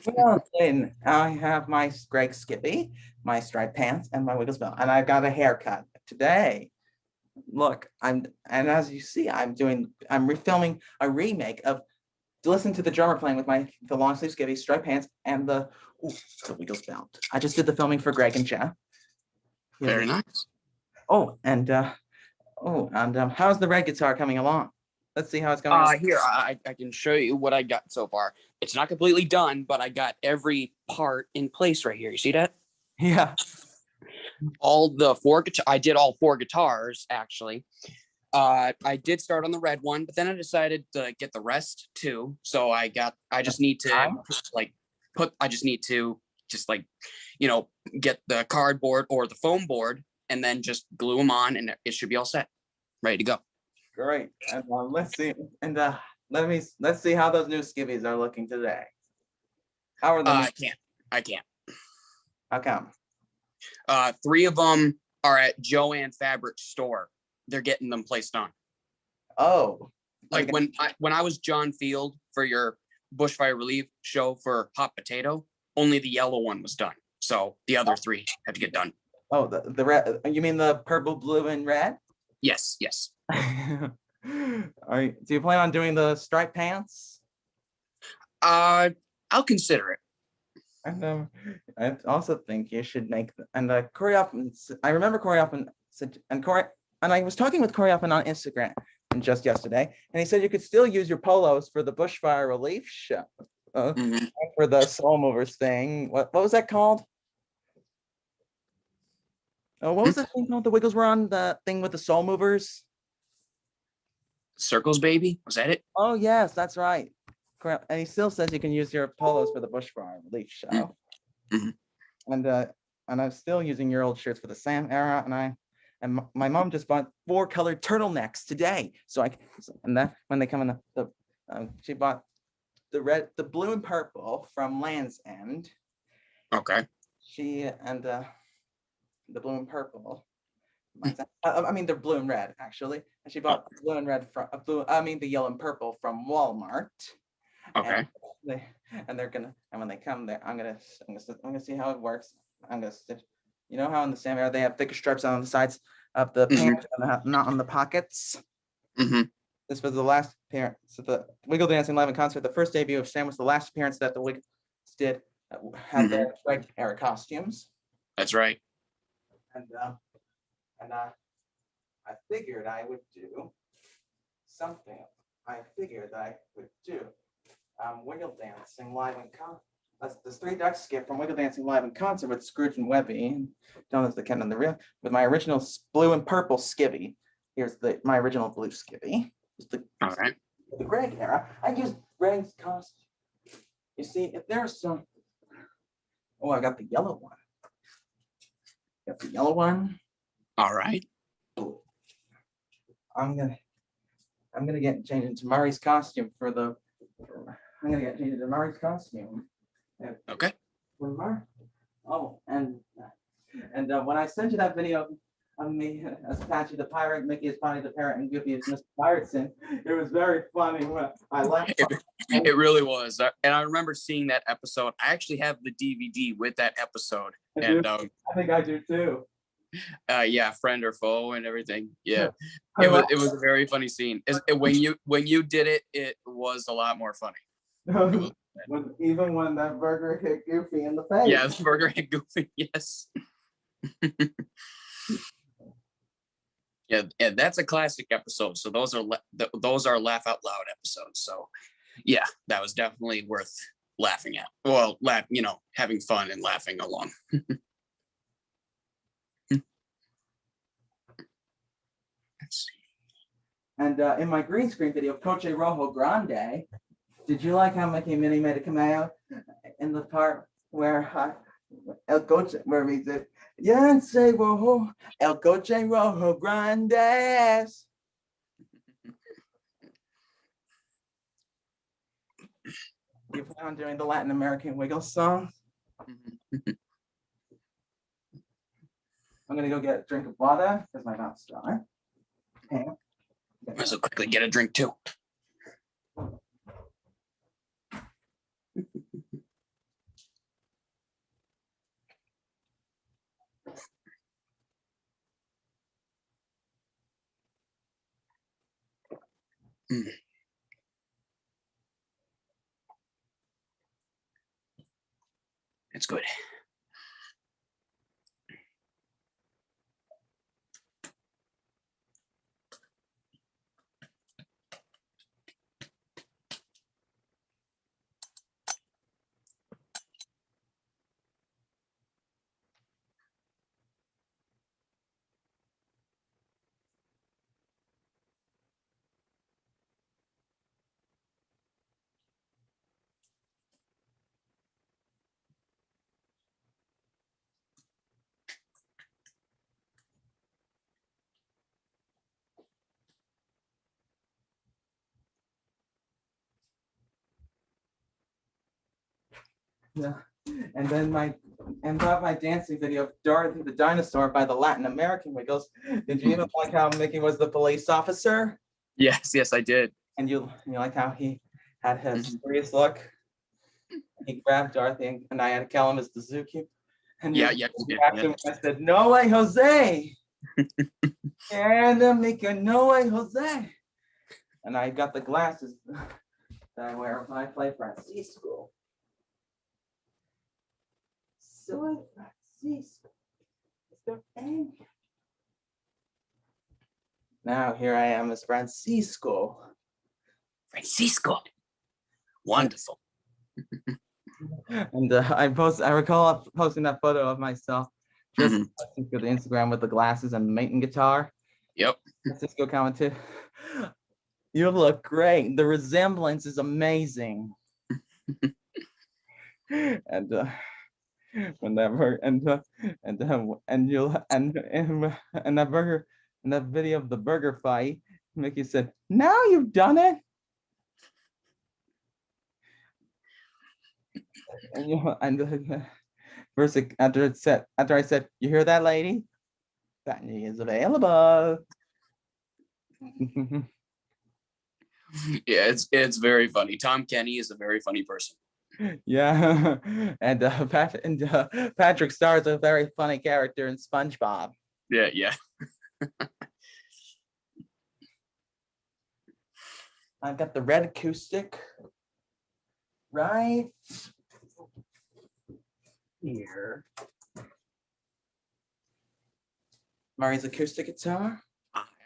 Well, then I have my Greg Skippy, my striped pants, and my Wiggles belt, and I've got a haircut today. Look, and as you see, I'm refilming a remake of listen to the drummer playing with the long sleeve skivvy, striped pants, and the Wiggles belt. I just did the filming for Greg and Jeff. Very nice. Oh, and how's the red guitar coming along? Let's see how it's going. Here, I can show you what I got so far. It's not completely done, but I got every part in place right here. You see that? Yeah. I did all four guitars, actually. I did start on the red one, but then I decided to get the rest too. So I just need to get the cardboard or the foam board and then just glue them on and it should be all set, ready to go. Great. And let's see. And let's see how those new skivvies are looking today. How are they? I can't. How come? 3 of them are at Joanne Fabric store. They're getting them placed on. Oh, like when I was John Field for your bushfire relief show for Hot Potato, only the yellow one was done. So the other 3 had to get done. Oh, the red. You mean the purple, blue, and red? Yes. All right. Do you plan on doing the striped pants? I'll consider it. And I also think you should make Corey often. I remember Corey often said, and I was talking with Corey often on Instagram just yesterday, and he said you could still use your polos for the bushfire relief show, for the soul movers thing. What was that called? Oh, what was the thing called? The Wiggles were on the thing with the soul movers. Circles, baby. Was that it? Oh yes, that's right. And he still says you can use your polos for the bushfire relief show. And I'm still using your old shirts for the Sam era, and my mom just bought 4 colored turtlenecks today. So when they come in she bought the red, the blue and purple from Land's End. Okay. The blue and purple. They're blue and red actually. And she bought blue and red the yellow and purple from Walmart. Okay. And when they come there, I'm gonna see how it works. I'm gonna stitch. You know how in the Sam era they have thicker stripes on the sides of the pants and not on the pockets. This was the last appearance. So the Wiggle Dancing Live in Concert, the first debut of Sam was the last appearance that the Wiggles did had their striped era costumes. That's right. And I figured I would do something. Wiggle Dancing Live in Concert. That's the 3 Ducks skit from Wiggle Dancing Live in Concert with Scrooge and Webby, known as the Ken and the Real, with my original blue and purple skivvy. Here's my original blue skivvy. All right. The Greg era. I used Greg's costume. You see, if there's some. Oh, I got the yellow one. Got the yellow one. All right. I'm gonna get changed into Murray's costume for the. I'm gonna get changed into Murray's costume. Okay. Oh, and when I sent you that video of me as Patchy the Pirate, Mickey as Bonnie the Parrot, and Goofy as Mr. Pirateson, it was very funny. I laughed. It really was. And I remember seeing that episode. I actually have the DVD with that episode. And I think I do too. Yeah, friend or foe and everything. Yeah. It was a very funny scene. When you did it, it was a lot more funny. Even when that burger hit Goofy in the face. Yeah, the burger hit Goofy, yes. Yeah, that's a classic episode. So those are laugh out loud episodes. So yeah, that was definitely worth laughing at. Well, having fun and laughing along. Let's see. And in my green screen video of Coche Rojo Grande, did you like how Mickey and Minnie made a cameo in the part where El Coche, where we did, yeah, say Rojo, El Coche Rojo Grandes. You plan on doing the Latin American Wiggle song? I'm gonna go get a drink of water because my mouth's dry. Okay. Might as well quickly get a drink too. Mm. It's good. Yeah. And then about my dancing video of Dorothy the dinosaur by the Latin American Wiggles. Did you even like how Mickey was the police officer? Yes, I did. And you like how he had his serious look? He grabbed Dorothy and I had to kill him as the zookeeper. And Yeah, his yeah. reaction I said, "No way, Jose!" And Mickey, "No way, Jose!" And I got the glasses that I wear when I play Francisco. Soy Francisco. Now here I am as Francisco. Francisco. Wonderful. And I recall posting that photo of myself just to the Instagram with the glasses and the mating guitar. Yep. Francisco commented, "You look great. The resemblance is amazing." And whenever and you'll and that burger and that video of the burger fight, Mickey said, "Now you've done it." And first after I said, "You hear that, lady? That is available." Yeah, it's very funny. Tom Kenny is a very funny person. Yeah, and Patrick Star is a very funny character in SpongeBob. Yeah. I've got the red acoustic right here. Mari's acoustic guitar.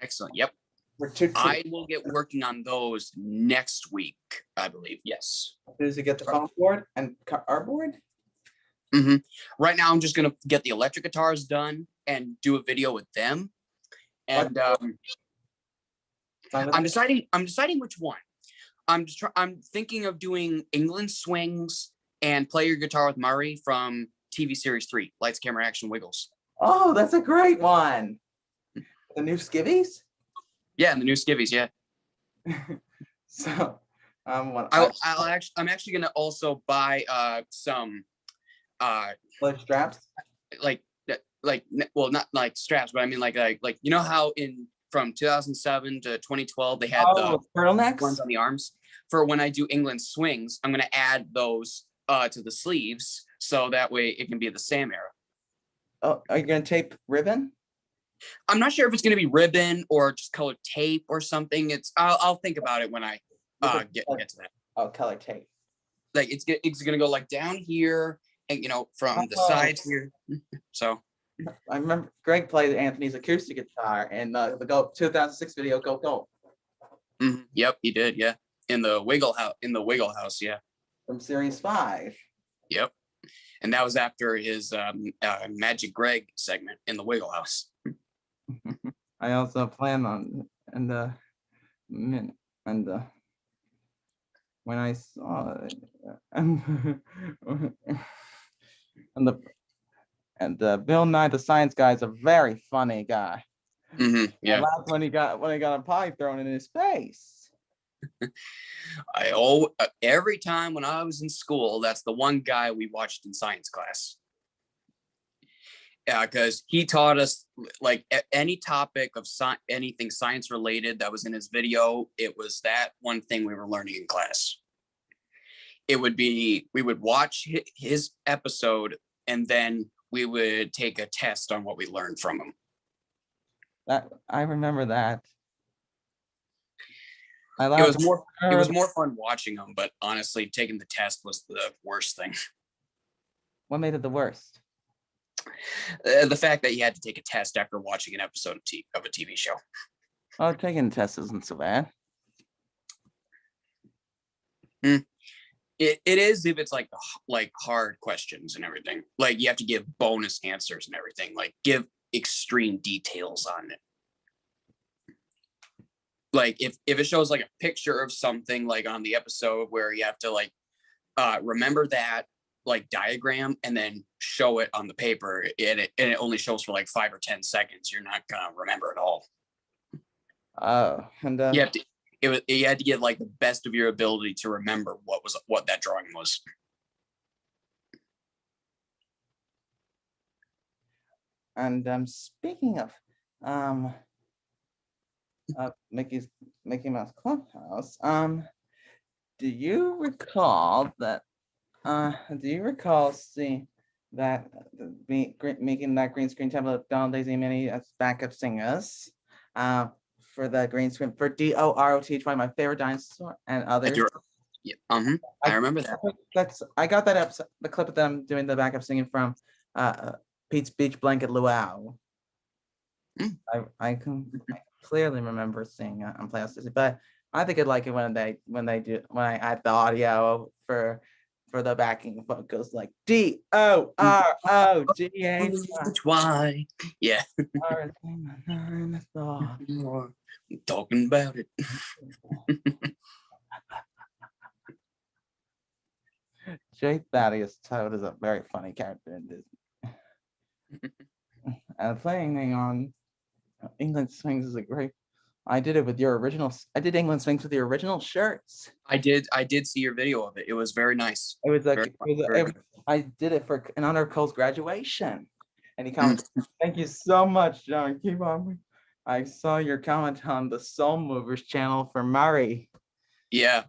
Excellent. Yep. We're I will get working on those next week, I believe. Yes. Does he get the phone board and our board? Right now, I'm just gonna get the electric guitars done and do a video with them. And I'm deciding which one. I'm thinking of doing England Swings and Play Your Guitar with Murray from TV series 3, Lights, Camera, Action, Wiggles. Oh, that's a great one. The new skivvies? Yeah, and the new skivvies, yeah. So I'm actually gonna also buy some straps. Well, not like straps, but I mean like you know how from 2007 to 2012 they had the turtlenecks ones on the arms. For when I do England Swings, I'm gonna add those to the sleeves so that way it can be the Sam era. Oh, are you gonna tape ribbon? I'm not sure if it's gonna be ribbon or just colored tape or something. I'll think about it when I get to that. Oh, color tape. Like it's gonna go like down here and from the sides here. So I remember Greg played Anthony's acoustic guitar in the 2006 video Go Go. Yep, he did. Yeah, in the Wiggle House. Yeah, from Series 5. Yep, and that was after his Magic Greg segment in the Wiggle House. I also plan on when I saw it and Bill Nye the Science Guy is a very funny guy. Yeah. I laughed when he got a pie thrown in his face. Every time when I was in school, that's the one guy we watched in science class. Yeah, because he taught us like any topic of anything science related that was in his video. It was that one thing we were learning in class. We would watch his episode and then we would take a test on what we learned from him. That I remember that. I It laughed. was more fun watching them, but honestly, taking the test was the worst thing. What made it the worst? The fact that you had to take a test after watching an episode of a TV show. Oh, taking tests isn't so bad. It is if it's like hard questions and everything. Like you have to give bonus answers and everything. Like give extreme details on it. Like if it shows like a picture of something like on the episode where you have to like remember that like diagram and then show it on the paper and it only shows for like 5 or 10 seconds, you're not gonna remember it all. Oh, and you had to get like the best of your ability to remember what that drawing was. And speaking of Mickey Mouse Clubhouse, do you recall seeing that making that green screen template of Donald Daisy and Minnie as backup singers? For the green screen for DOROTH, one of my favorite dinosaur and others. Yeah, I remember that. I got that episode, the clip of them doing the backup singing from Pete's Beach Blanket Luau. I clearly remember seeing it on Plasticity, but I think I'd like it when I add the audio for the backing vocals like DOROGHY. Yeah. Talking about it. Jay Thaddeus Toad is a very funny character in Disney. And playing on England Swings is a great. I did England Swings with your original shirts. I did see your video of it. It was very nice. It was like I did it in honor of Cole's graduation. And he commented, "Thank you so much, John. Keep on." I saw your comment on the Soul Movers channel for Murray. Yeah.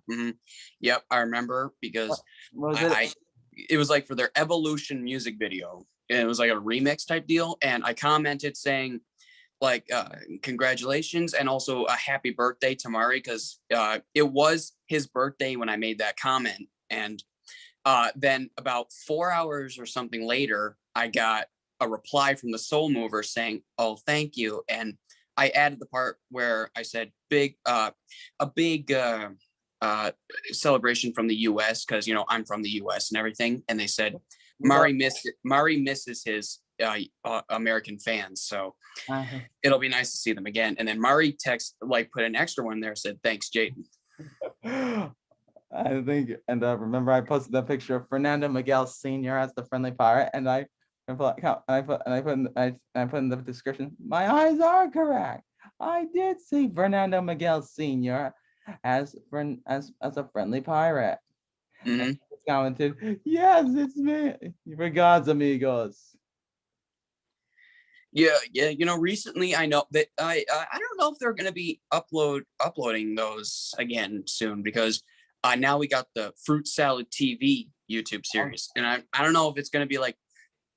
Yep, I remember because it was like for their Evolution music video. And it was like a remix type deal. And I commented saying like congratulations and also a happy birthday to Murray because it was his birthday when I made that comment. And then about 4 hours or something later, I got a reply from the Soul Mover saying, "Oh, thank you." And I added the part where I said a big celebration from the US because I'm from the US and everything. And they said Murray misses his American fans, so it'll be nice to see them again. And then Murray put an extra one there, said thanks, Jaden. I think, and remember I posted that picture of Fernando Miguel Sr. as the friendly pirate, and I put in the description, my eyes are correct. I did see Fernando Miguel Sr. as a friendly pirate. And he commented, "Yes, it's me. Regards, amigos." Yeah. Recently I know that I don't know if they're going to be uploading those again soon because now we got the Fruit Salad TV YouTube series, and I don't know if it's going to be like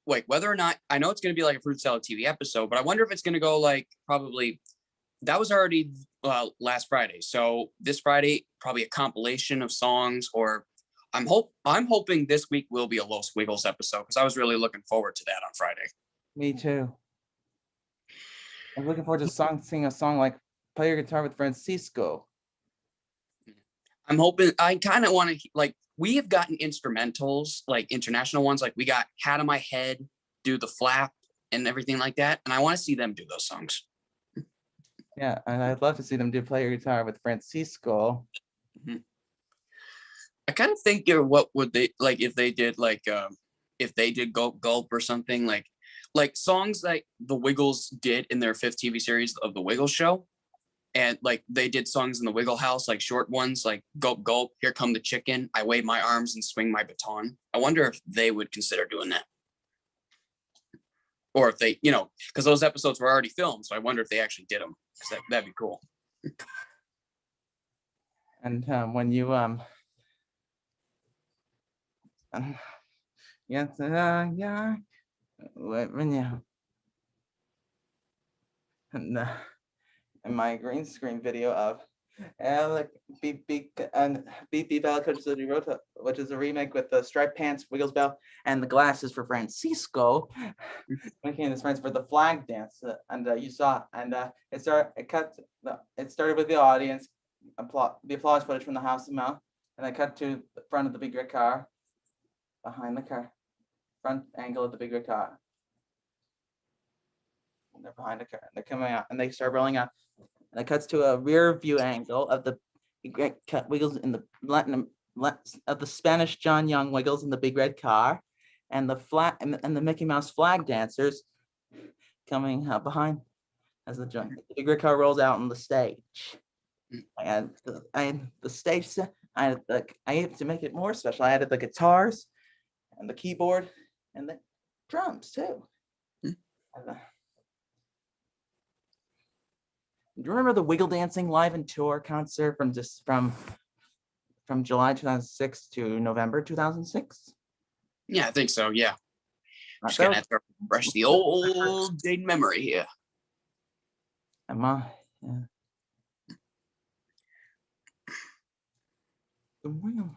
whether or not, I know it's going to be like a Fruit Salad TV episode, but I wonder if it's going to go like probably that was already last Friday, so this Friday probably a compilation of songs, or I'm hoping this week will be a Los Wiggles episode because I was really looking forward to that on Friday. Me too. I'm looking forward to singing a song like Play Your Guitar with Francisco. I'm hoping, I kind of want to, like, we have gotten instrumentals, like international ones, like we got Hat on My Head, Do the Flap, and everything like that. And I want to see them do those songs. Yeah, and I'd love to see them do Play Your Guitar with Francisco. I kind of think, what would they, like, if they did, like, if they did Gulp Gulp or something, like songs like the Wiggles did in their 5th TV series of the Wiggles Show. And like they did songs in the Wiggle House, like short ones, like Gulp Gulp, Here Come the Chicken, I Wave My Arms and Swing My Baton. I wonder if they would consider doing that. Or if they, because those episodes were already filmed. So I wonder if they actually did them. That'd be cool. And when you, when you, and in my green screen video of And like Beep Beep Bella Coach City Rota, which is a remake with the striped pants, Wiggles Bell, and the glasses for Francisco, making his friends for the flag dance. And you saw, and it started with the audience, the applause footage from the House of Mel, and I cut to the front of the big red car, behind the car, front angle of the big red car. And they're behind the car, and they're coming out, and they start rolling out. And it cuts to a rear view angle of the big red Wiggles in the of the Spanish John Young Wiggles in the big red car, and the Mickey Mouse flag dancers coming up behind as the big red car rolls out on the stage. And the stage set, I had to make it more special. I added the guitars and the keyboard and the drums too. And, do you remember the Wiggle Dancing Live and Tour concert from July 2006 to November 2006? Yeah, I think so. Yeah. Just gonna have to brush the old Jaden memory here. Yeah. Wonderful.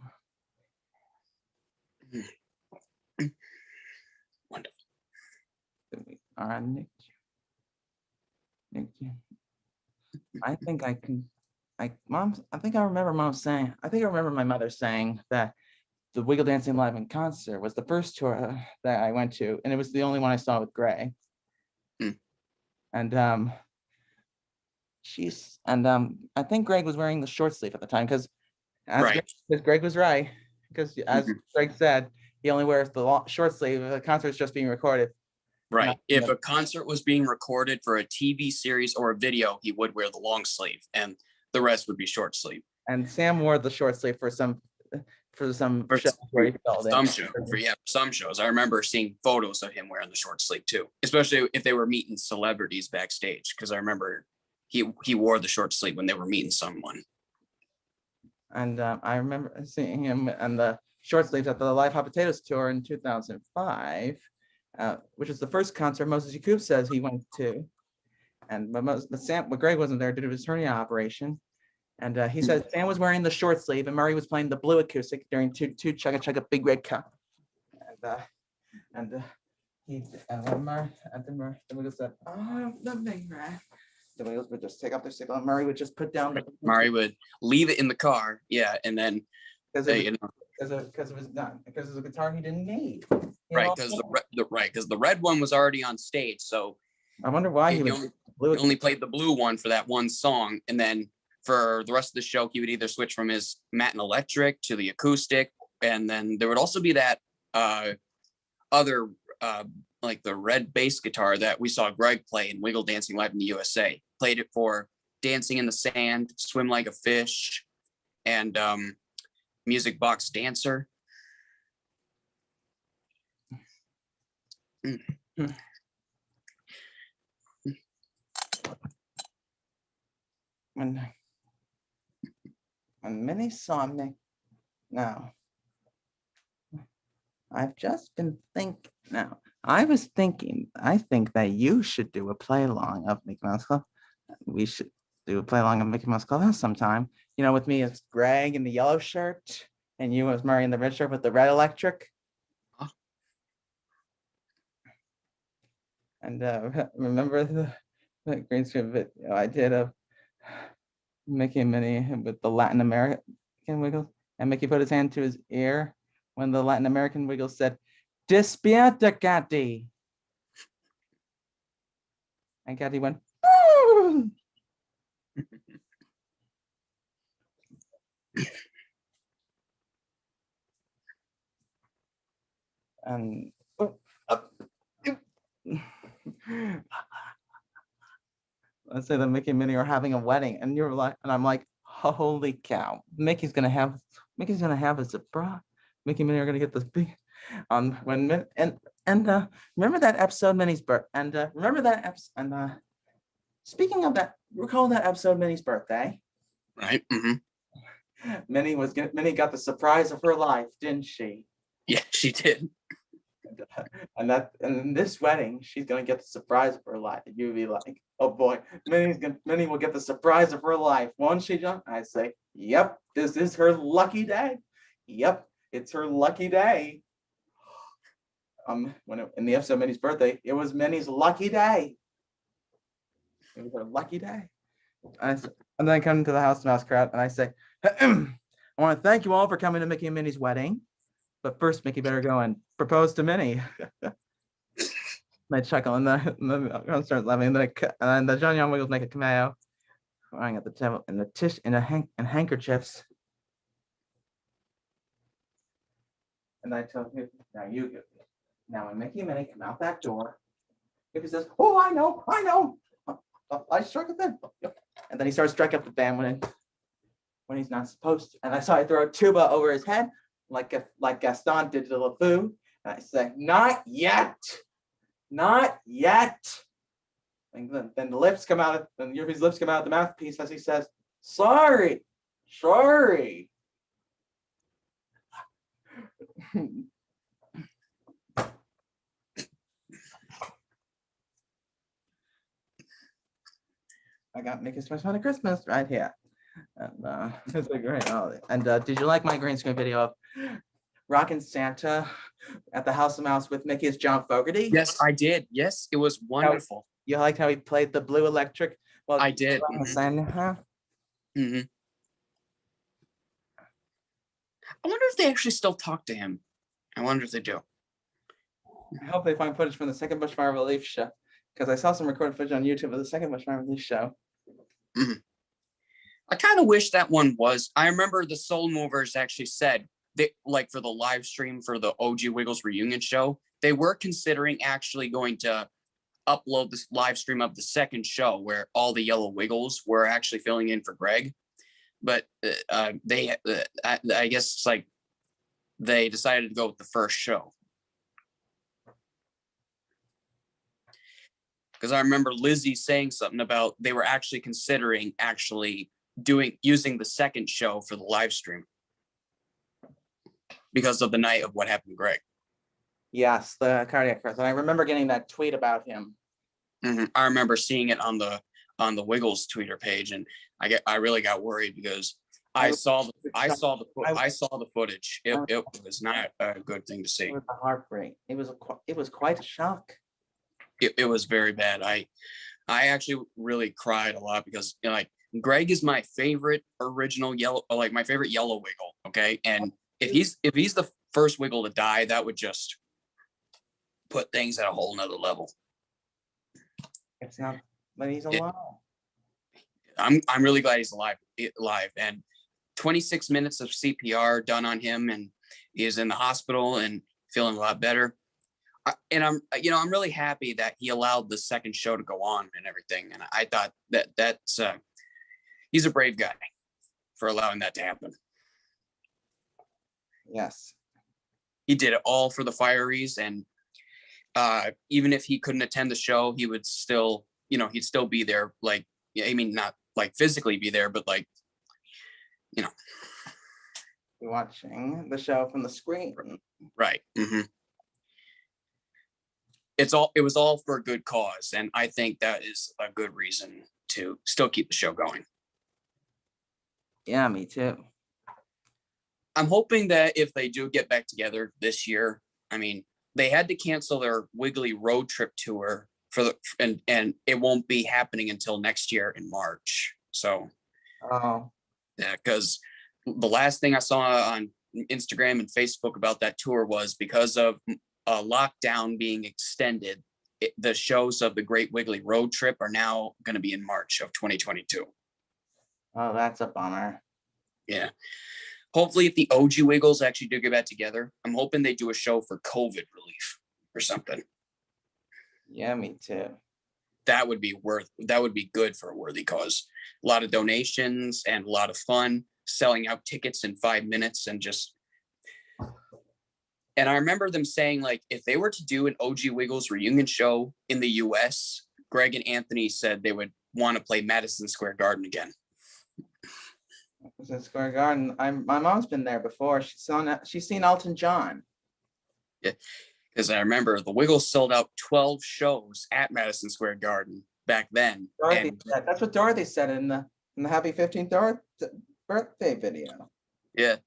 All right, Nick. I think I can. I think I remember my mother saying that the Wiggle Dancing Live in Concert was the first tour that I went to, and it was the only one I saw with Gray. And I think Greg was wearing the short sleeve at the time because Greg was right, because as Greg said, he only wears the short sleeve if the concert is just being recorded. Right. If a concert was being recorded for a TV series or a video, he would wear the long sleeve, and the rest would be short sleeve. And Sam wore the short sleeve for some shows where he felt some shows. I remember seeing photos of him wearing the short sleeve too, especially if they were meeting celebrities backstage, because I remember he wore the short sleeve when they were meeting someone. And I remember seeing him on the short sleeves at the Live Hot Potatoes tour in 2005, which is the first concert Moses Yacoub says he went to. And but Greg wasn't there due to his hernia operation. And he said Sam was wearing the short sleeve and Murray was playing the blue acoustic during two Chugga Chugga Big Red Cup. And the Wiggles said, "Oh, the Big Red." The Wiggles would just take off their signal, and Murray would just put down. Murray would leave it in the car, yeah, and then because it was done because it was a guitar he didn't need. Right, because the red one was already on stage, so I wonder why he only played the blue one for that one song, and then for the rest of the show, he would either switch from his matte and electric to the acoustic, and then there would also be that other like the red bass guitar that we saw Greg play in Wiggle Dancing Live in the USA. Played it for Dancing in the Sand, Swim Like a Fish, and Music Box Dancer. When Minnie saw me now, I've just been thinking now. I was thinking, I think that you should do a play along of Mickey Mouse Club. We should do a play along of Mickey Mouse Clubhouse sometime. You know, with me as Greg in the yellow shirt and you as Murray in the red shirt with the red electric. And remember the green screen video I did of Mickey and Minnie with the Latin American Wiggles, and Mickey put his hand to his ear when the Latin American Wiggles said, "Despierta, Cathy." And Cathy went, "Ooh." And let's say that Mickey and Minnie are having a wedding, and you're like, and I'm like, holy cow, Mickey's gonna have a surprise. Mickey and Minnie are gonna get this big remember that episode Minnie's birth, and remember that episode, and speaking of that, recall that episode Minnie's birthday, right? Minnie got the surprise of her life, didn't she? Yeah, she did. and this wedding, she's gonna get the surprise of her life. You'd be like, oh boy, Minnie will get the surprise of her life, won't she, John? I say, yep, this is her lucky day. Yep, it's her lucky day. In the episode of Minnie's birthday, it was Minnie's lucky day. It was her lucky day. And then I come to the House Mouse crowd and I say, I want to thank you all for coming to Mickey and Minnie's wedding. But first, Mickey better go and propose to Minnie. And I chuckle and the crowd starts laughing. And then the John Young Wiggles make a cameo, crying at the table and the tish and handkerchiefs. And I tell him, now when Mickey and Minnie come out that door, Mickey says, oh, I know. I struck it then. And then he starts striking up the band when he's not supposed to. And I throw a tuba over his head like Gaston did to LeFou. And I say, not yet. And then the lips come out, and his lips come out of the mouthpiece as he says, sorry. I got Mickey's Special on Christmas right here. And it's a great holiday. And did you like my green screen video of Rockin' Santa at the House of Mouse with Mickey as John Fogerty? Yes, I did. Yes, it was wonderful. You liked how he played the blue electric? Well, I did. Santa? I wonder if they actually still talk to him. I wonder if they do. I hope they find footage from the second Bushfire Relief show, because I saw some recorded footage on YouTube of the second Bushfire Relief show. I kind of wish that one was. I remember the Soul Movers actually said they, like, for the live stream for the OG Wiggles reunion show, they were considering actually going to upload this live stream of the second show where all the yellow Wiggles were actually filling in for Greg. But I guess it's like they decided to go with the first show. Because I remember Lizzie saying something about they were actually considering using the second show for the live stream because of the night of what happened to Greg. Yes, the cardiac arrest. And I remember getting that tweet about him. I remember seeing it on the Wiggles Twitter page, and I really got worried because I saw the footage. It was not a good thing to see. It was a heartbreak. It was quite a shock. It was very bad. I actually really cried a lot because, you know, like, Greg is my favorite original my favorite yellow Wiggle. Okay, and if he's the first Wiggle to die, that would just put things at a whole nother level. It's not, but he's alive. I'm really glad he's alive. And 26 minutes of CPR done on him, and he is in the hospital and feeling a lot better. And I'm really happy that he allowed the second show to go on and everything. And I thought that's he's a brave guy for allowing that to happen. Yes. He did it all for the Fireys, and even if he couldn't attend the show, he would still, he'd still be there. Like, I mean, not like physically be there, but like, watching the show from the screen. Right. It was all for a good cause, and I think that is a good reason to still keep the show going. Yeah, me too. I'm hoping that if they do get back together this year, I mean, they had to cancel their Wiggly road trip tour and it won't be happening until next year in March. So, yeah, because the last thing I saw on Instagram and Facebook about that tour was because of a lockdown being extended, the shows of the Great Wiggly Road Trip are now going to be in March of 2022. Oh, that's a bummer. Yeah. Hopefully, if the OG Wiggles actually do get back together, I'm hoping they do a show for COVID relief or something. Yeah, me too. That would be good for a worthy cause. A lot of donations and a lot of fun, selling out tickets in 5 minutes and I remember them saying, like, if they were to do an OG Wiggles reunion show in the US, Greg and Anthony said they would want to play Madison Square Garden again. Madison Square Garden. My mom's been there before. She's seen Elton John. Yeah, Because I remember the Wiggles sold out 12 shows at Madison Square Garden back then. Dorothy, And that's what Dorothy said in the Happy 15th birthday video. yeah,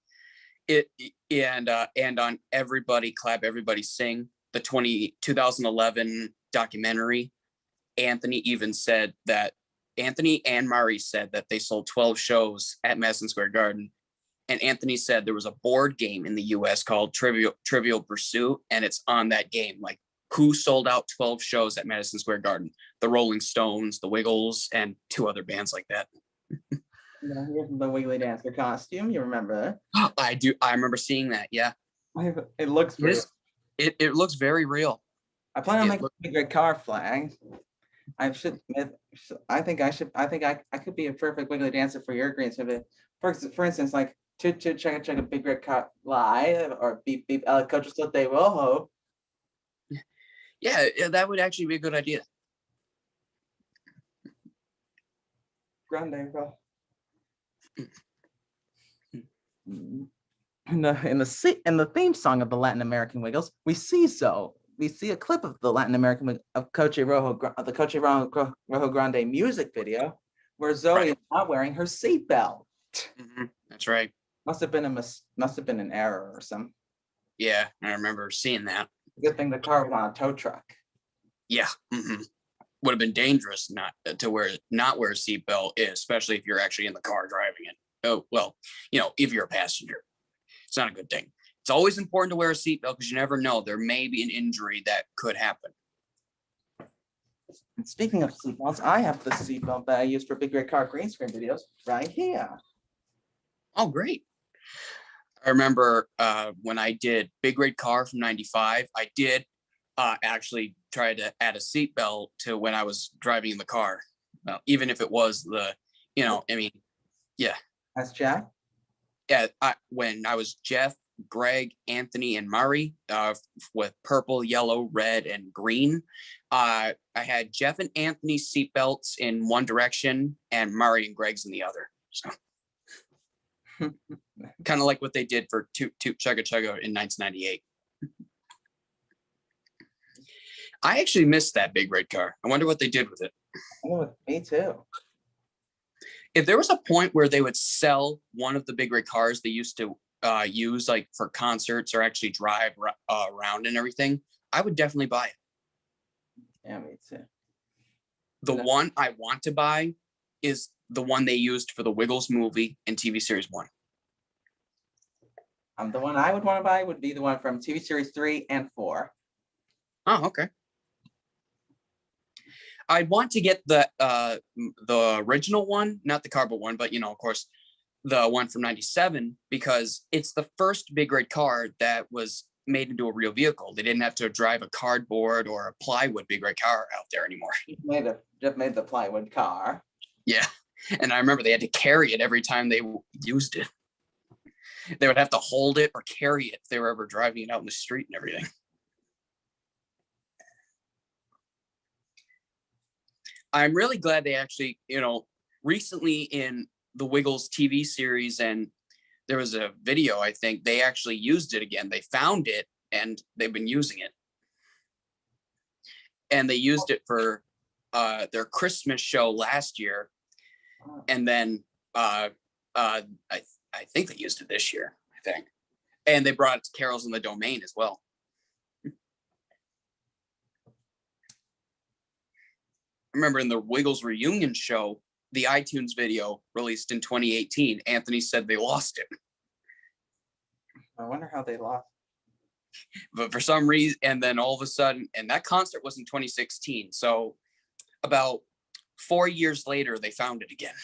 and on Everybody Clap, Everybody Sing, the 2011 documentary, Anthony and Mari said that they sold 12 shows at Madison Square Garden. And Anthony said there was a board game in the US called Trivial Pursuit, and it's on that game. Like, who sold out 12 shows at Madison Square Garden? The Rolling Stones, the Wiggles, and 2 other bands like that. Here's the Wiggly Dancer costume. You remember that? I do. I remember seeing that. Yeah. It looks real. It looks very real. I plan on making a great car flag. I think I could be a perfect Wiggly Dancer for your green snippet. For instance, like check a big red car live, or beep beep Coach Sote Rojo. Yeah, that would actually be a good idea. Grande, bro. In the theme song of the Latin American Wiggles, we see a clip of the Latin American of Coche Rojo Grande music video, where Zoe is not wearing her seatbelt. Mm-hmm. That's right. Must have been an error or something. Yeah, I remember seeing that. Good thing the car was on a tow truck. Yeah, mm-hmm. Would have been dangerous not wear a seatbelt, especially if you're actually in the car driving it. Oh well, if you're a passenger, it's not a good thing. It's always important to wear a seatbelt because you never know, there may be an injury that could happen. And speaking of seatbelts, I have the seatbelt that I use for Big Red Car green screen videos right here. Oh, great. I remember when I did Big Red Car from '95, I did actually try to add a seatbelt to when I was driving in the car. Well, even if it was yeah. That's Jeff? Yeah, when I was Jeff, Greg, Anthony, and Mari with purple, yellow, red, and green. I had Jeff and Anthony's seatbelts in one direction and Mari and Greg's in the other. So kind of like what they did for Toot Toot Chugga Chugga in 1998. I actually missed that Big Red Car. I wonder what they did with it. Oh, me too. If there was a point where they would sell one of the Big Red Cars they used to use like for concerts or actually drive around and everything, I would definitely buy it. Yeah, me too. The one I want to buy is the one they used for the Wiggles movie and TV series 1. The one I would want to buy would be the one from TV series 3 and 4. Oh, okay. I'd want to get the original one, not the cardboard one, but of course, the one from '97, because it's the first Big Red Car that was made into a real vehicle. They didn't have to drive a cardboard or a plywood Big Red Car out there anymore. Just made the plywood car. Yeah, and I remember they had to carry it every time they used it. They would have to hold it or carry it if they were ever driving it out in the street and everything. I'm really glad they actually, recently in the Wiggles TV series, and there was a video, I think, they actually used it again. They found it and they've been using it. And they used it for their Christmas show last year. And then I think they used it this year, I think. And they brought it to Carols on the Domain as well. I remember in the Wiggles reunion show, the iTunes video released in 2018, Anthony said they lost it. I wonder how they lost. But for some reason, and then all of a sudden, and that concert was in 2016. So about 4 years later, they found it again.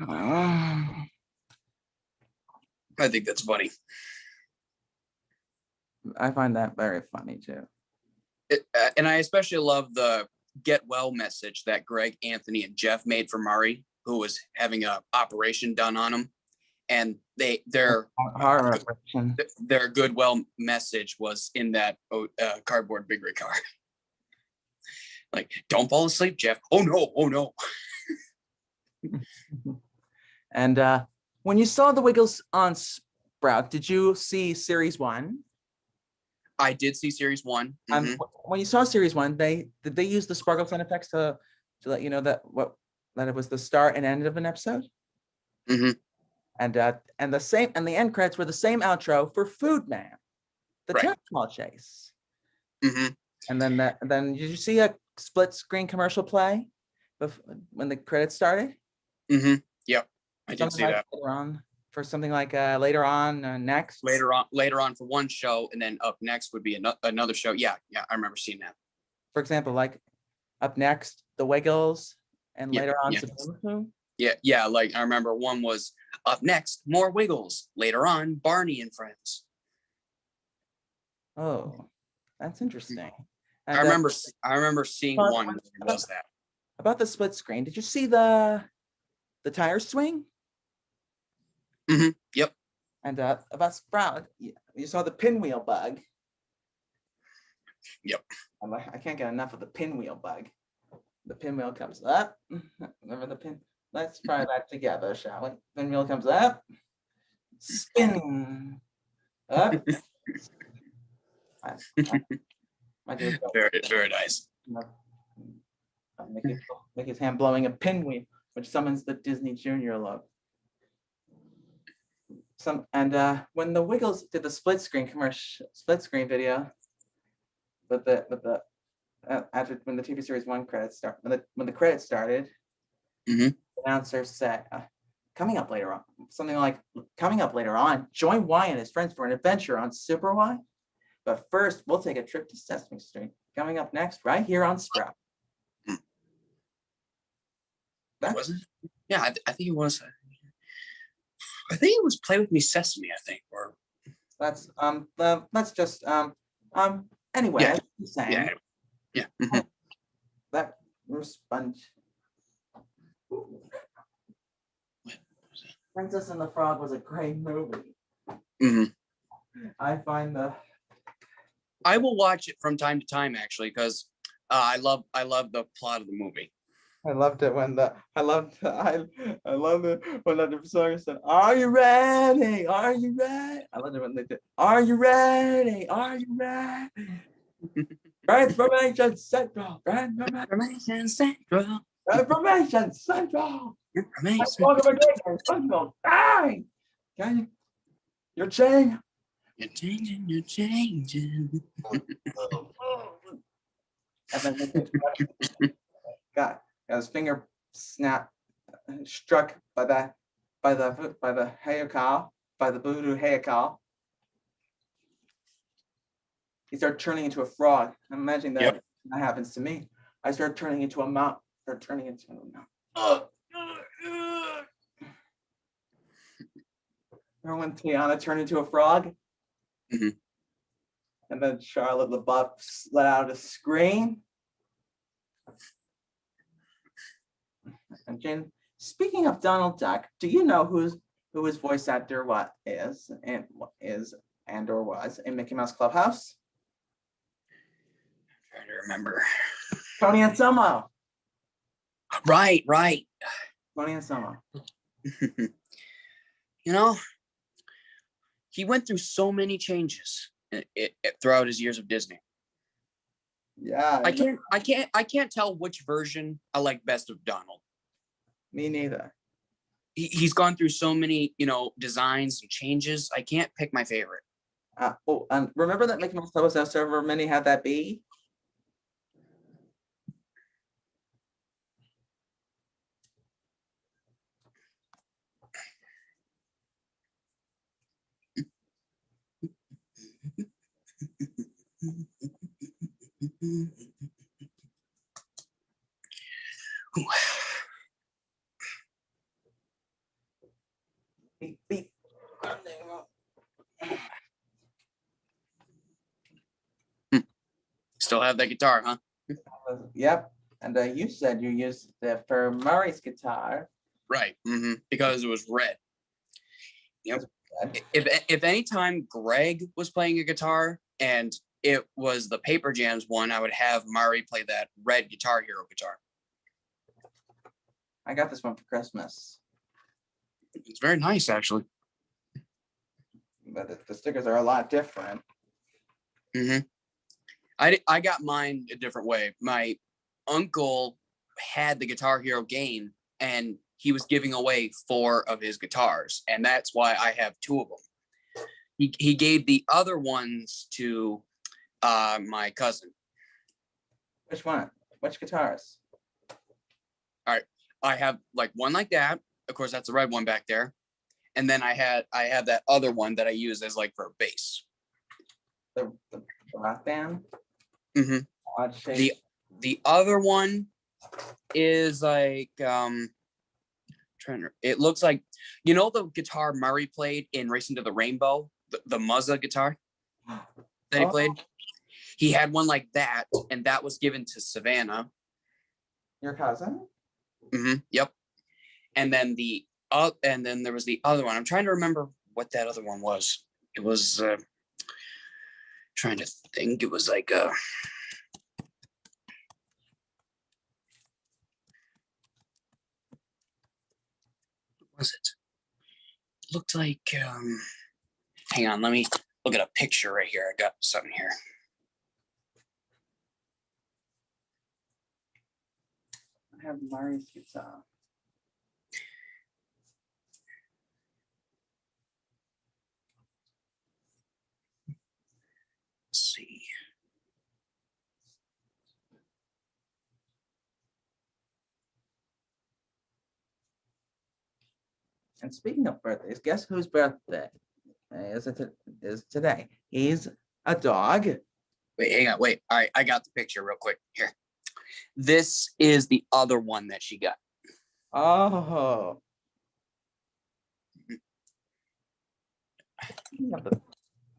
I think that's funny. I find that very funny too. And I especially love the get well message that Greg, Anthony, and Jeff made for Mari, who was having an operation done on him. And their goodwill message was in that cardboard Big Red Car. Like, don't fall asleep, Jeff. Oh no. And when you saw the Wiggles on Sprout, did you see series 1? I did see series 1. Mhm. When you saw series 1, did they use the sparkle sound effects to let you know that it was the start and end of an episode? Mhm. And the end credits were the same outro for Food Man, the Right. tennis ball chase. Mhm. And then did you see a split screen commercial play when the credits started? Mhm. Yep. I did Something see like that. later on, for something like later on, next. Later on for one show, and then up next would be another show. Yeah, I remember seeing that. For example, like up next, The Wiggles, and Yeah, later on, yeah. Sudoku. Yeah. Like I remember one was up next, more Wiggles. Later on, Barney and Friends. Oh, that's interesting. I And remember seeing about, one that was that. about the split screen, did you see the tire swing? Yep. And about Sprout, you saw the pinwheel bug. Yep. I can't get enough of the pinwheel bug. The pinwheel comes up. Remember the pin? Let's try that together, shall we? Pinwheel comes up. Spin. Up. I do it. Very, very nice. Make his hand blowing a pinwheel, which summons the Disney Junior logo. When the Wiggles did the split screen video, after when the TV series 1 credits start, when the credits started, Mhm. the announcer said, coming up later on, join Wyatt and his friends for an adventure on Super Y. But first, we'll take a trip to Sesame Street. Coming up next, right here on Sprout. Was it? Yeah, I think it was. I think it was Play With Me Sesame. I think, or That's just anyway, yeah, as I was saying, yeah. Mhm. that sponge. Princess and the Frog was a great movie. Mhm. I find I will watch it from time to time, actually, because I love the plot of the movie. I loved it when I loved it when the song said, "Are you ready? Are you ready?" I loved it when they did, "Are you ready? Are you ready?" Transformation Central. Information Central. Transformation Central. Information. Central. Bang! Okay, you're changing. You're changing. You're changing. And then got his finger struck by the Hayakal, by the voodoo Hayakal. He started turning into a frog. I'm imagining that that happens to me. I started turning into a mountain. Remember when Tiana turned into a frog? Mm-hmm. And then Charlotte LaBeouf let out a scream. And Jen, speaking of Donald Duck, do you know who his voice actor is or was in Mickey Mouse Clubhouse? I'm trying to remember. Tony Anselmo. Right. Tony Anselmo. You know, he went through so many changes throughout his years of Disney. Yeah. I can't tell which version I like best of Donald. Me neither. He's gone through so many, designs and changes. I can't pick my favorite. Remember that Mickey Mouse Clubhouse server many had that bee? Beep, beep. Still have that guitar, huh? Yep. And you said you used it for Murray's guitar. Right. Because it was red. Yep. If any time Greg was playing a guitar and it was the Paper Jams one, I would have Murray play that red Guitar Hero guitar. I got this one for Christmas. It's very nice, actually. but the stickers are a lot different. Mm-hmm. I got mine a different way. My uncle had the Guitar Hero game, and he was giving away 4 of his guitars, and that's why I have 2 of them. He gave the other ones to my cousin. Which one? Which guitars? All right, I have like one like that. Of course, that's the red one back there, and then I have that other one that I use as like for a bass. The rock band. Mm-hmm. Odd shape. The other one is like it looks like, you know, the guitar Murray played in Racing to the Rainbow, the Muzza guitar that he played. He had one like that, and that was given to Savannah. Your cousin? Mm-hmm. Yep. And then there was the other one. I'm trying to remember what that other one was. It was trying to think. It was like what was it? Looked like hang on, let me look at a picture right here. I got something here. I have Murray's guitar. Let's see. And speaking of birthdays, guess whose birthday is today? He's a dog. Wait, hang on. Wait. All right, I got the picture real quick. Here. This is the other one that she got. Oh.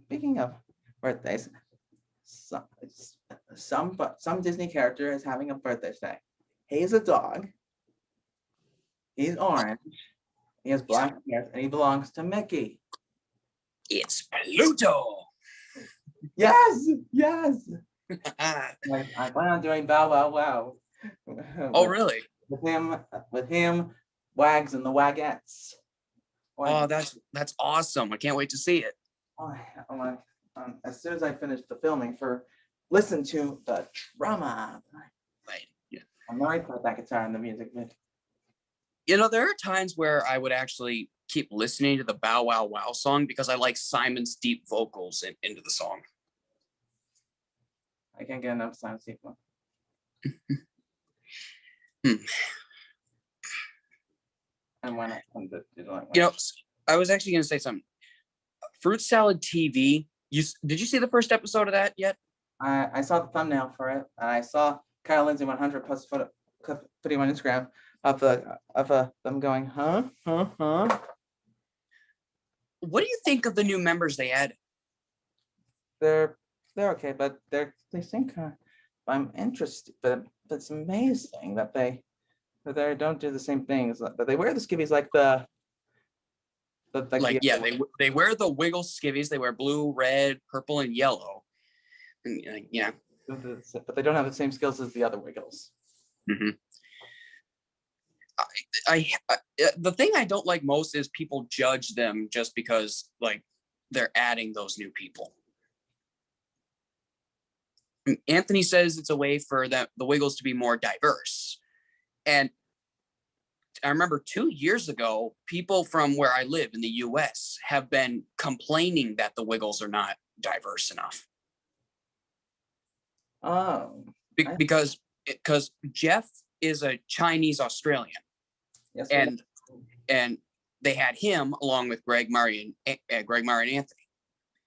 Speaking of birthdays, some Disney character is having a birthday today. He's a dog. He's orange. He has black hair, and he belongs to Mickey. It's Pluto. Yes, yes. I plan on doing Bow Wow Wow. Oh, really? With him, Wags and the Wagettes. Oh, that's awesome! I can't wait to see it. As soon as I finish the filming, listen to the drama. Right. Yeah. I'm not put that guitar in the music. You know, there are times where I would actually keep listening to the Bow Wow Wow song because I like Simon's deep vocals into the song. I can't get enough Simon's deep vocals. And when you know, I was actually going to say something. Fruit Salad TV. Did you see the first episode of that yet? I saw the thumbnail for it, and I saw Kyle Lindsay 100 plus video on Instagram of them going, huh. What do you think of the new members they added? They're okay, but they seem kind of. I'm interested, but it's amazing that they don't do the same things. But they wear the skivvies like they wear the Wiggle skivvies. They wear blue, red, purple, and yellow. And, yeah. But they don't have the same skills as the other Wiggles. Mm-hmm. The thing I don't like most is people judge them just because like they're adding those new people. Anthony says it's a way for the Wiggles to be more diverse. And I remember 2 years ago, people from where I live in the US have been complaining that the Wiggles are not diverse enough. Oh. Because Jeff is a Chinese Australian. Yes, and they had him along with Greg Murray and Anthony.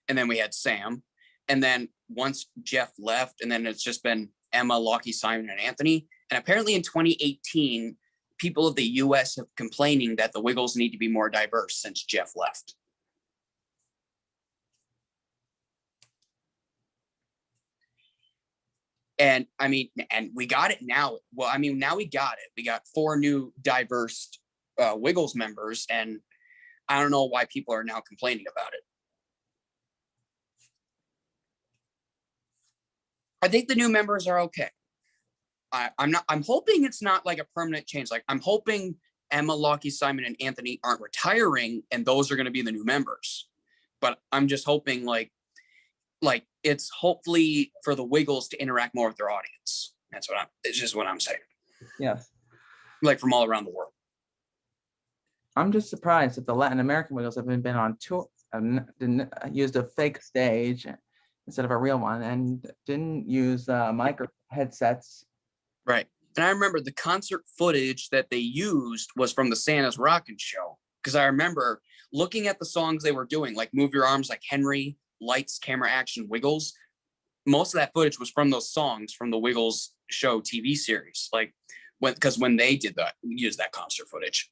And then we had Sam. And then once Jeff left, and then it's just been Emma, Lockie, Simon, and Anthony. And apparently in 2018, people of the US have complaining that the Wiggles need to be more diverse since Jeff left. And I mean, and we got it now. Well, I mean, now we got it. We got 4 new diverse Wiggles members, and I don't know why people are now complaining about it. I think the new members are okay. I'm hoping it's not like a permanent change. Like I'm hoping Emma, Lockie, Simon, and Anthony aren't retiring, and those are going to be the new members. but I'm just hoping like it's hopefully for the Wiggles to interact more with their audience. It's just what I'm saying. Yes. Like from all around the world. I'm just surprised that the Latin American Wiggles have been on tour and used a fake stage instead of a real one, and didn't use micro headsets. Right. And I remember the concert footage that they used was from the Santa's Rockin' Show. Because I remember looking at the songs they were doing, like Move Your Arms Like Henry, Lights, Camera, Action, Wiggles. Most of that footage was from those songs from the Wiggles show TV series. Like when they did that, used that concert footage.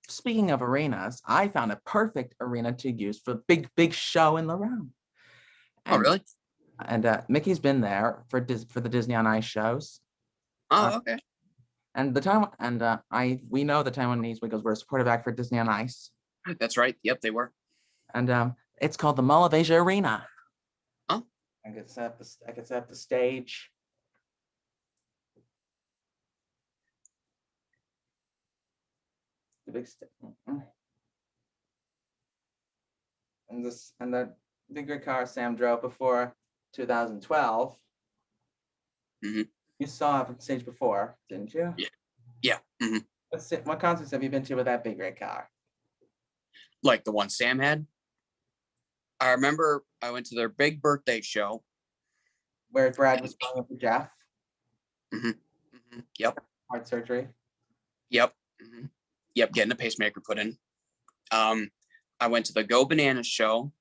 Speaking of arenas, I found a perfect arena to use for big show in the round. Oh, really? And Mickey's been there for the Disney on Ice shows. Oh, okay. And we know the Taiwanese Wiggles were a supportive act for Disney on Ice. That's right. Yep, they were. And it's called the Mall of Asia Arena. Oh. I could set up the stage. The big stage. And the big red car Sam drove before 2012. Mm-hmm. You saw it from stage before, didn't you? Yeah. Mm-hmm. What concerts have you been to with that big red car? Like the one Sam had. I remember I went to their big birthday show. Where Brad was playing with Jeff. Mm-hmm. Mm-hmm. Yep. Heart surgery. Yep. Mm-hmm. Yep. Getting a pacemaker put in. I went to the Go Bananas show.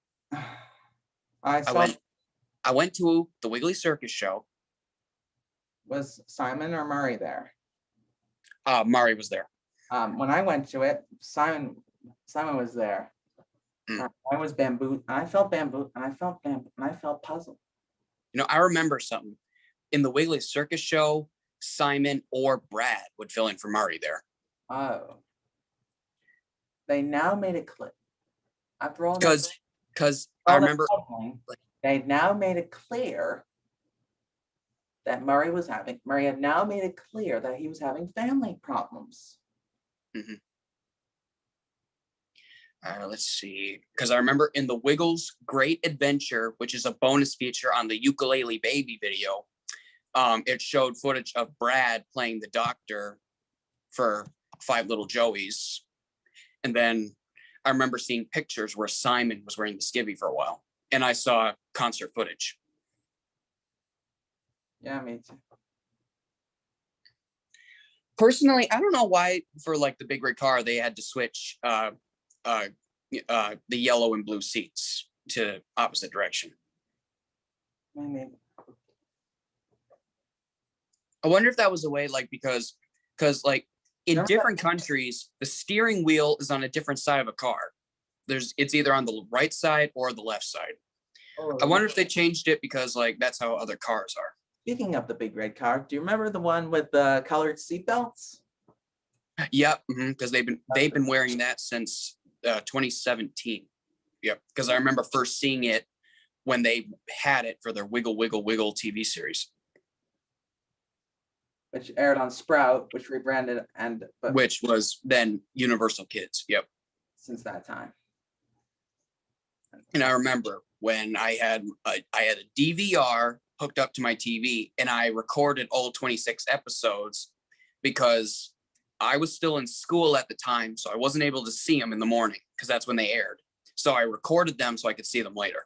I went to the Wiggly Circus show. Was Simon or Murray there? Murray was there. When I went to it, Simon was there. I was bamboo. I felt bamboo, and I felt puzzled. You know, I remember something. In the Wiggly Circus show, Simon or Brad would fill in for Murray there. Oh. They now made it clear. After all, because I remember they now made it clear that Murray had now made it clear that he was having family problems. Mm-hmm. Let's see, because I remember in the Wiggles Great Adventure, which is a bonus feature on the Ukulele Baby video, it showed footage of Brad playing the doctor for Five Little Joeys. And then I remember seeing pictures where Simon was wearing the skivvy for a while, and I saw concert footage. Yeah, me too. Personally, I don't know why for like the big red car they had to switch the yellow and blue seats to opposite direction. I wonder if that was a way, like, because like in different countries, the steering wheel is on a different side of a car. It's either on the right side or the left side. Oh, I wonder if they changed it because like that's how other cars are. Speaking of the big red car, do you remember the one with the colored seatbelts? Yep, because they've been wearing that since 2017. Yep, because I remember first seeing it when they had it for their Wiggle Wiggle Wiggle TV series, which aired on Sprout, which rebranded which was then Universal Kids. Yep. Since that time. And I remember when I had a DVR hooked up to my TV, and I recorded all 26 episodes because I was still in school at the time, so I wasn't able to see them in the morning because that's when they aired. So I recorded them so I could see them later.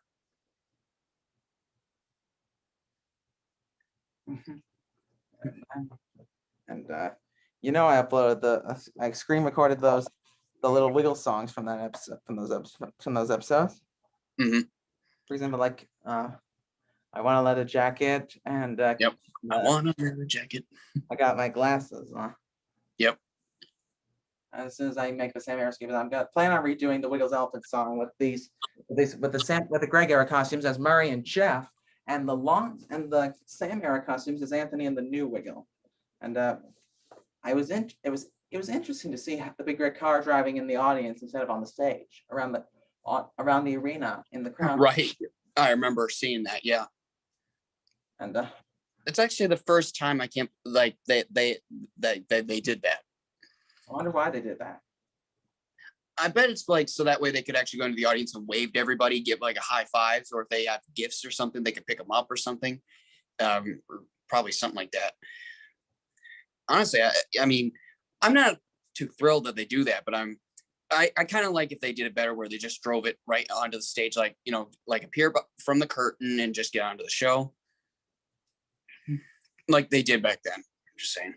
And you know, I uploaded I screen recorded the little Wiggle songs from that episode, from those episodes. Mm-hmm. For example, like I Want a Leather Jacket, and yep, I Want a Leather Jacket. I Got My Glasses. Yep. As soon as I make the Sam era skip, I'm gonna plan on redoing the Wiggles Elephant song with the Greg era costumes as Murray and Jeff, and the Sam era costumes as Anthony and the new Wiggle. And it was interesting to see the big red car driving in the audience instead of on the stage around the arena in the crowd. Right, I remember seeing that. Yeah, and it's actually the first time they did that. I wonder why they did that. I bet it's like so that way they could actually go into the audience and wave to everybody, give like a high fives, or if they have gifts or something, they could pick them up or something. Or probably something like that. Honestly, I mean, I'm not too thrilled that they do that, but I kind of like if they did it better where they just drove it right onto the stage, like, you know, like appear from the curtain and just get onto the show. Like they did back then. I'm just saying.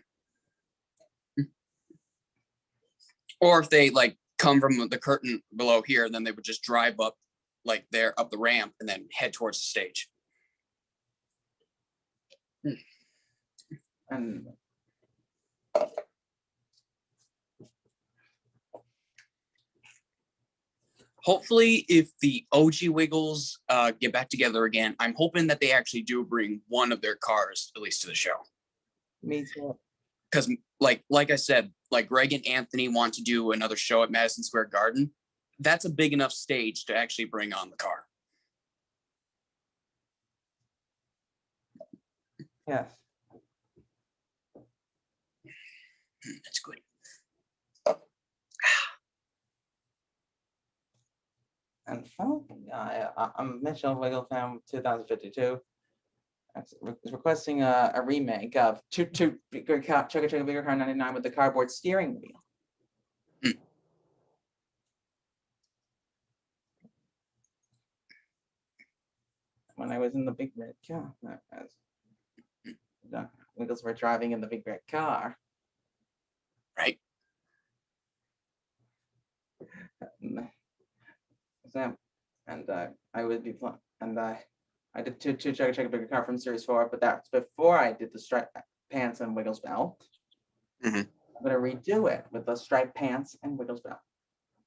Or if they like come from the curtain below here, then they would just drive up like there up the ramp and then head towards the stage. And hopefully if the OG Wiggles get back together again, I'm hoping that they actually do bring one of their cars at least to the show. me too. Because like I said, like Greg and Anthony want to do another show at Madison Square Garden. That's a big enough stage to actually bring on the car. Yes. That's good. And I'm Mitchell Wiggle fan 2052. Is requesting a remake of Chugga Chugga Bigger Car 99 with the cardboard steering wheel. When I was in the big red car, as the Wiggles were driving in the big red car. Right. And I would be and I did two Chugga Chugga Bigger Car from Series 4, but that's before I did the striped pants and Wiggles belt. Mm-hmm. I'm gonna redo it with the striped pants and Wiggles belt.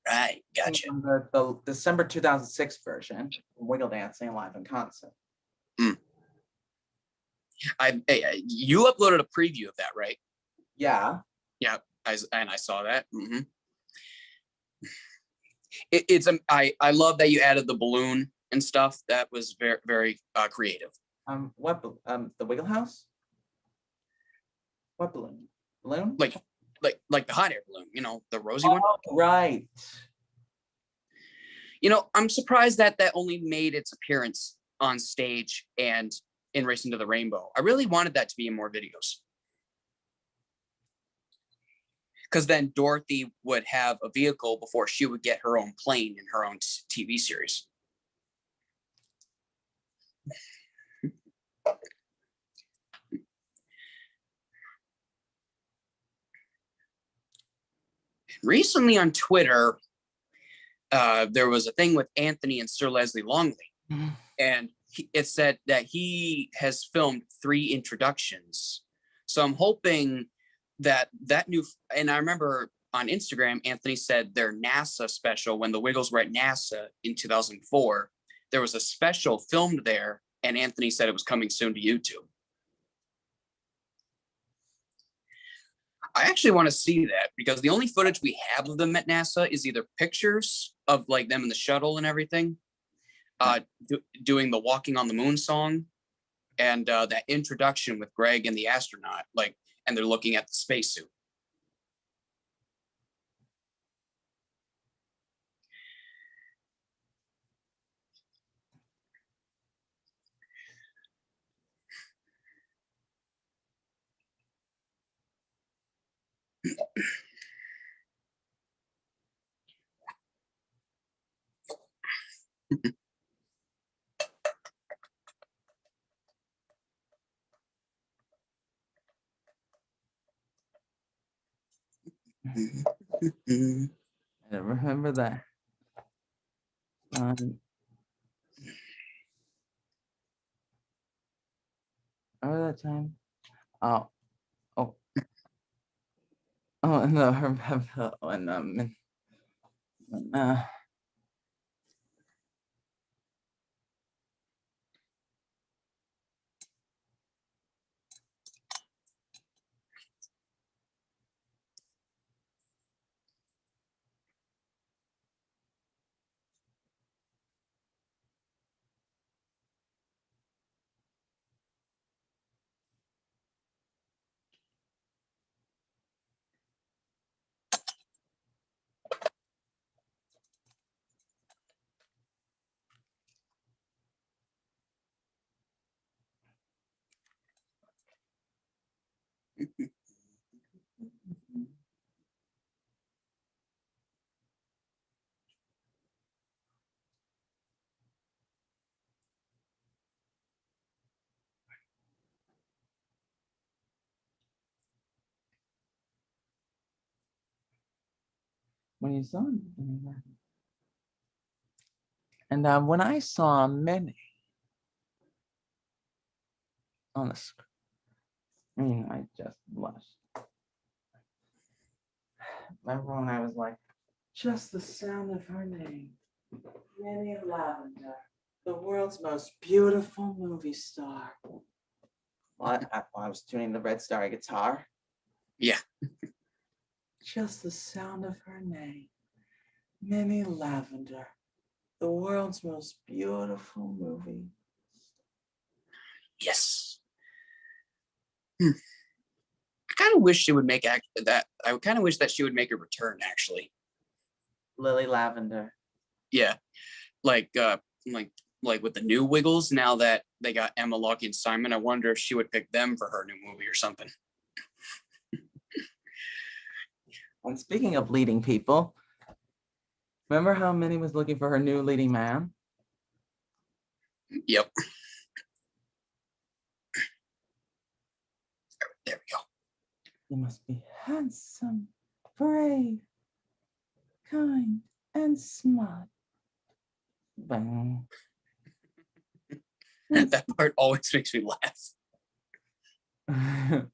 Right, gotcha. The December 2006 version, Wiggle Dancing live in concert. You uploaded a preview of that, right? Yeah. Yeah, I saw that. Mm-hmm. I love that you added the balloon and stuff. That was very very creative. What the Wiggle House? What balloon? Balloon? Like the hot air balloon, you know, the rosy one. Right. You know, I'm surprised that only made its appearance on stage and in Racing to the Rainbow. I really wanted that to be in more videos. Because then Dorothy would have a vehicle before she would get her own plane in her own TV series. Recently on Twitter, there was a thing with Anthony and Sir Leslie Longley. And it said that he has filmed 3 introductions. So I'm hoping that new, and I remember on Instagram, Anthony said their NASA special, when the Wiggles were at NASA in 2004, there was a special filmed there, and Anthony said it was coming soon to YouTube. I actually want to see that because the only footage we have of them at NASA is either pictures of like them in the shuttle and everything, doing the Walking on the Moon song, and that introduction with Greg and the astronaut, like, and they're looking at the spacesuit. I remember that. Remember that time? Oh, no, I remember when When you saw him. And when I saw Minnie on the screen, I just blushed. Remember when I was like, just the sound of her name, Minnie Lavender, the world's most beautiful movie star. What? I was tuning the Red Star guitar. Yeah. Just the sound of her name, Minnie Lavender, the world's most beautiful movie. Yes. I kind of wish she would make that. I kind of wish that she would make a return. Actually, Lily Lavender. Yeah, like with the new Wiggles. Now that they got Emma, Locke, and Simon, I wonder if she would pick them for her new movie or something. And speaking of leading people, remember how Minnie was looking for her new leading man? Yep. There we go. You must be handsome, brave, kind, and smart. Bang. That part always makes me laugh. And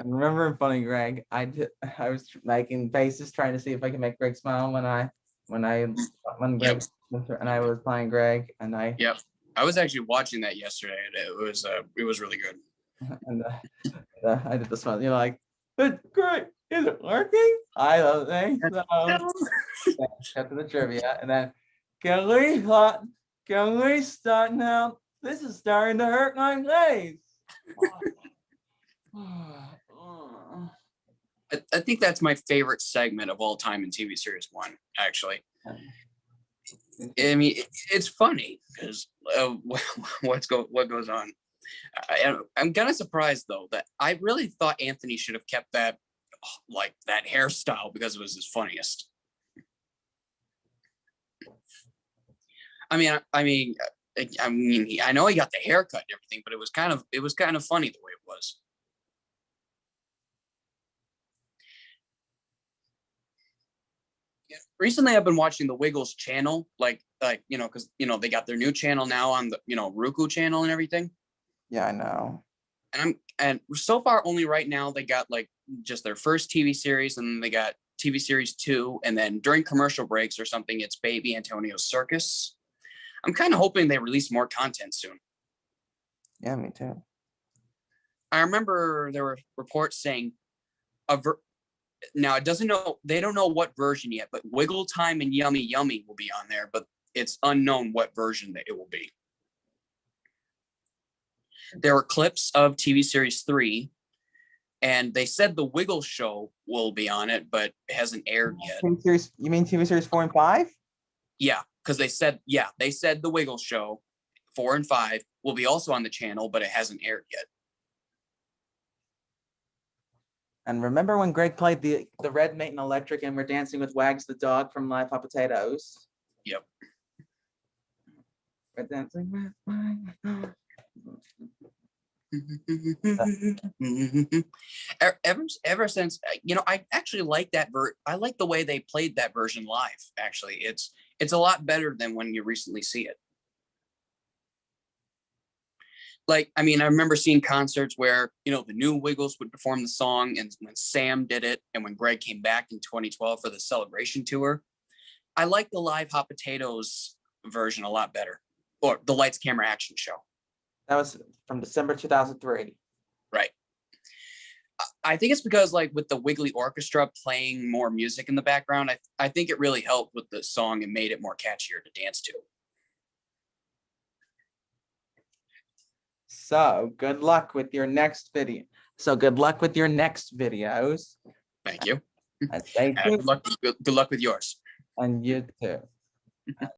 remember in Funny Greg, I was making faces trying to see if I could make Greg smile when Greg and I was playing Greg and I. Yep. I was actually watching that yesterday and it was really good. And I did the smile, like, but great, is it working? I don't think so. Got to the trivia, and then can we start now? This is starting to hurt my face. I think that's my favorite segment of all time in TV series 1, actually. I mean, it's funny because what goes on. I'm kind of surprised though that I really thought Anthony should have kept that hairstyle because it was his funniest. I mean, I know he got the haircut and everything, but it was kind of funny the way it was. Recently I've been watching the Wiggles channel, because they got their new channel now on the Roku channel and everything. Yeah, I know. And so far only right now they got just their first TV series, and then they got TV series 2, and then during commercial breaks or something it's Baby Antonio's Circus. I'm kind of hoping they release more content soon. Yeah, me too. I remember there were reports saying now they don't know what version yet, but Wiggle Time and Yummy Yummy will be on there, but it's unknown what version that it will be. There were clips of TV series 3, and they said the Wiggle Show will be on it, but it hasn't aired yet. You mean TV series 4 and 5? Yeah, because they said the Wiggle Show 4 and 5 will be also on the channel, but it hasn't aired yet. And remember when Greg played the Red Mate and Electric and we're dancing with Wags the dog from Live Hot Potatoes? Yep. We're dancing with my ever since I actually like that I like the way they played that version live. Actually, it's a lot better than when you recently see it. I remember seeing concerts where the new Wiggles would perform the song, and when Sam did it, and when Greg came back in 2012 for the Celebration tour. I like the Live Hot Potatoes version a lot better, or the Lights Camera Action Show. That was from December 2003. Right. I think it's because with the Wiggly Orchestra playing more music in the background, I think it really helped with the song and made it more catchier to dance to. So good luck with your next video. Thank you. And stay tuned. Good luck with yours. And you too.